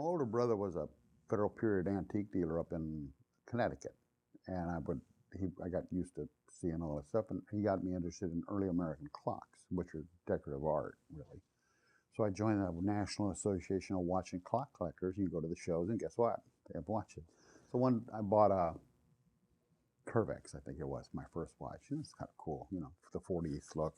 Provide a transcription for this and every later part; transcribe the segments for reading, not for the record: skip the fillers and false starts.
older brother was a Federal Period antique dealer up in Connecticut, and I got used to seeing all this stuff, and he got me interested in early American clocks, which are decorative art, really. So I joined the National Association of Watch and Clock Collectors. You go to the shows, and guess what? They have watches. So I bought a Curvex, I think it was, my first watch. And it's kind of cool, the 40s look.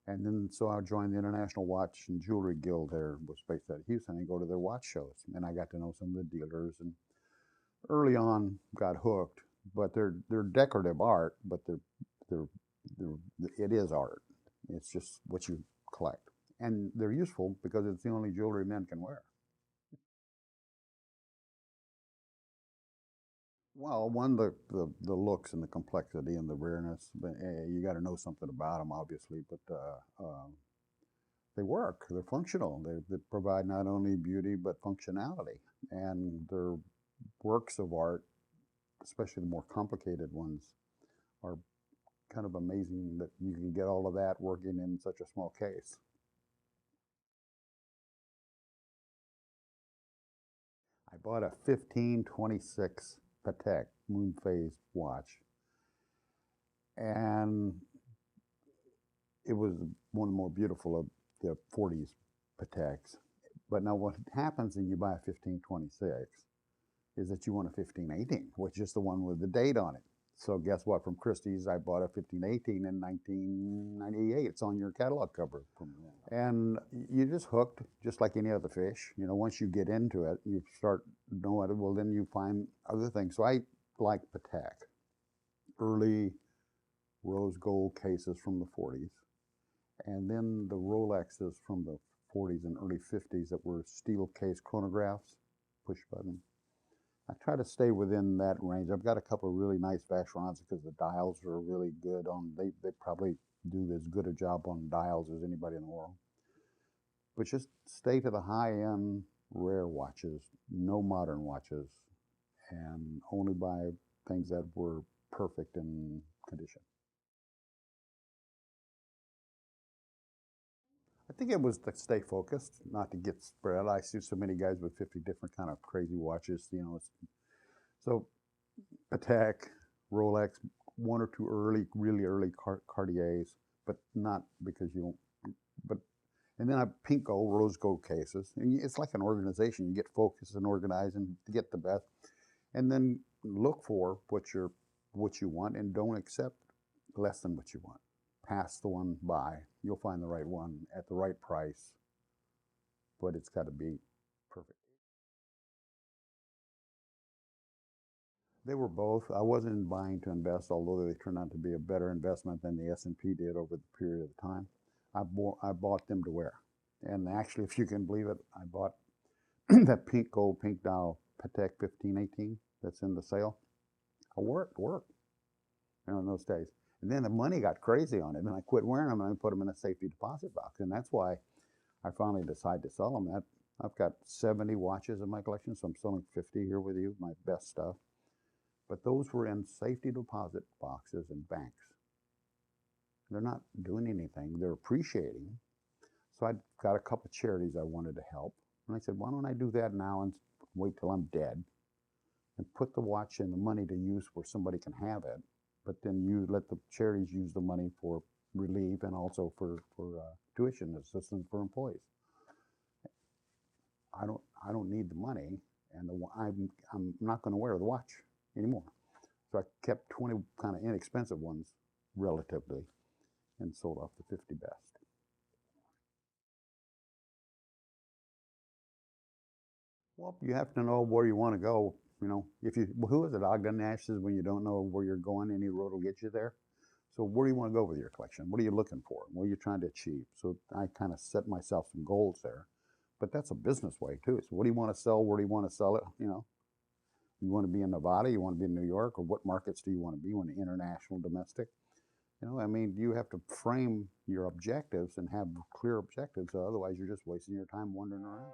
And then, so I joined the International Watch and Jewelry Guild there, was based out of Houston, and go to their watch shows. And I got to know some of the dealers, and early on got hooked. But they're decorative art, but it is art. It's just what you collect. And they're useful because it's the only jewelry men can wear. Well, one, the looks and the complexity and the rareness. But you got to know something about them, obviously. But they work. They're functional. They provide not only beauty but functionality, and they're works of art, especially the more complicated ones, are kind of amazing that you can get all of that working in such a small case. I bought a 1526 Patek moon phase watch, and it was one of the more beautiful of the 40s Pateks. But now what happens when you buy a 1526 is that you want a 1518, which is the one with the date on it. So guess what? From Christie's, I bought a 1518 in 1998. It's on your catalog cover. And you're just hooked, just like any other fish. Once you get into it, you start knowing it, well, then you find other things. So I like Patek. Early rose gold cases from the 40s. And then the Rolexes from the 40s and early 50s that were steel case chronographs, push button. I try to stay within that range. I've got a couple of really nice Vacherons because the dials are really good on, they probably do as good a job on dials as anybody in the world. But just stay to the high-end rare watches, no modern watches, and only buy things that were perfect in condition. I think it was to stay focused, not to get spread. I see so many guys with 50 different kind of crazy watches, So Patek, Rolex, one or two really early Cartiers, but not because you don't, and then I pink gold, rose gold cases. And it's like an organization. You get focused and organized and get the best. And then look for what you want and don't accept less than what you want. Pass the one by. You'll find the right one at the right price, but it's got to be perfect. They were both. I wasn't buying to invest, although they turned out to be a better investment than the S&P did over the period of time. I bought them to wear. And actually, if you can believe it, I bought that pink gold, pink dial Patek 1518 that's in the sale. I wore it in those days. And then the money got crazy on it, and I quit wearing them, and I put them in a safety deposit box. And that's why I finally decided to sell them. I've got 70 watches in my collection, so I'm selling 50 here with you, my best stuff. But those were in safety deposit boxes in banks. They're not doing anything. They're appreciating. So I got a couple of charities I wanted to help. And I said, why don't I do that now and wait till I'm dead and put the watch and the money to use where somebody can have it, but then you let the charities use the money for relief and also for tuition assistance for employees. I don't need the money, and I'm not going to wear the watch anymore. So I kept 20 kind of inexpensive ones relatively and sold off the 50 best. Well, you have to know where you want to go. Who is it? Ogden Nash says when you don't know where you're going, any road will get you there. So where do you want to go with your collection? What are you looking for? What are you trying to achieve? So I kind of set myself some goals there. But that's a business way too. So what do you want to sell? Where do you want to sell it? You want to be in Nevada? You want to be in New York? Or what markets do you want to be? You want international, domestic? You have to frame your objectives and have clear objectives. Otherwise, you're just wasting your time wandering around.